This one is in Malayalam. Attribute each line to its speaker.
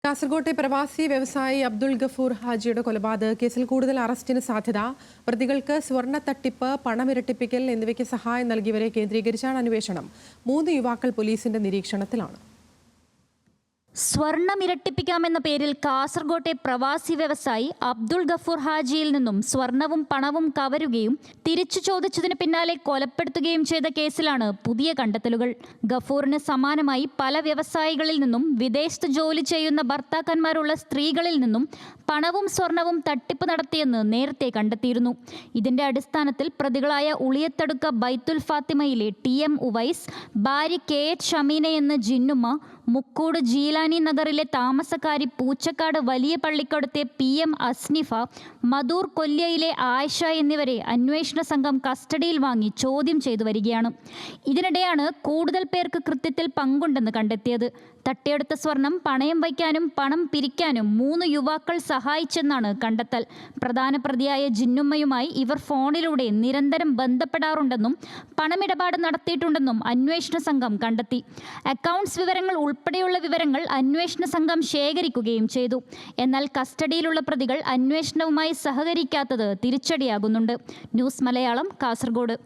Speaker 1: കാസർകോട്ടെ പ്രവാസി വ്യവസായി അബ്ദുൾ ഗഫൂർ ഹാജിയുടെ കൊലപാതക കേസിൽ കൂടുതൽ അറസ്റ്റിന് സാധ്യത. പ്രതികൾക്ക് സ്വർണ്ണ തട്ടിപ്പ്, പണമിരട്ടിപ്പിക്കൽ എന്നിവയ്ക്ക് സഹായം നൽകിയവരെ കേന്ദ്രീകരിച്ചാണ് അന്വേഷണം. 3 യുവാക്കൾ പോലീസിന്റെ നിരീക്ഷണത്തിലാണ്.
Speaker 2: സ്വർണ്ണമിരട്ടിപ്പിക്കാമെന്ന പേരിൽ കാസർകോട്ടെ പ്രവാസി വ്യവസായി അബ്ദുൾ ഗഫൂർ ഹാജിയിൽ നിന്നും സ്വർണവും പണവും കവരുകയും തിരിച്ചു ചോദിച്ചതിന് പിന്നാലെ കൊലപ്പെടുത്തുകയും ചെയ്ത കേസിലാണ് പുതിയ കണ്ടെത്തലുകൾ. ഗഫൂറിന് സമാനമായി പല വ്യവസായികളിൽ നിന്നും വിദേശത്ത് ജോലി ചെയ്യുന്ന ഭർത്താക്കന്മാരുള്ള സ്ത്രീകളിൽ നിന്നും പണവും സ്വർണവും തട്ടിപ്പ് നടത്തിയെന്ന് നേരത്തെ കണ്ടെത്തിയിരുന്നു. ഇതിന്റെ അടിസ്ഥാനത്തിൽ പ്രതികളായ ഉളിയത്തടുക്ക ബൈത്തുൽ ഫാത്തിമയിലെ TM ഉവൈസ്, ഭാര്യ KH ഷമീന എന്ന ജിന്നുമ്മ, മുക്കൂട് ജീലാനി നഗറിലെ താമസക്കാരി പൂച്ചക്കാട് വലിയ പള്ളിക്കടുത്തെ PM അസ്നിഫ, മദൂർ കൊല്യയിലെ ആയിഷ എന്നിവരെ അന്വേഷണ സംഘം കസ്റ്റഡിയിൽ വാങ്ങി ചോദ്യം ചെയ്തു വരികയാണ്. ഇതിനിടെയാണ് കൂടുതൽ പേർക്ക് കൃത്യത്തിൽ പങ്കുണ്ടെന്ന് കണ്ടെത്തിയത്. തട്ടിയെടുത്ത സ്വർണം പണയം വയ്ക്കാനും പണം പിരിക്കാനും 3 യുവാക്കൾ സഹായിച്ചെന്നാണ് കണ്ടെത്തൽ. പ്രധാന പ്രതിയായ ജിന്നുമ്മയുമായി ഇവർ ഫോണിലൂടെ നിരന്തരം ബന്ധപ്പെടാറുണ്ടെന്നും പണമിടപാട് നടത്തിയിട്ടുണ്ടെന്നും അന്വേഷണ സംഘം കണ്ടെത്തി. അക്കൗണ്ട്സ് വിവരങ്ങൾ ഉൾപ്പെടെയുള്ള വിവരങ്ങൾ അന്വേഷണ സംഘം ശേഖരിക്കുകയും ചെയ്തു. എന്നാൽ കസ്റ്റഡിയിലുള്ള പ്രതികൾ അന്വേഷണവുമായി സഹകരിക്കാത്തത് തിരിച്ചടിയാകുന്നുണ്ട്. ന്യൂസ് മലയാളം, കാസർഗോഡ്.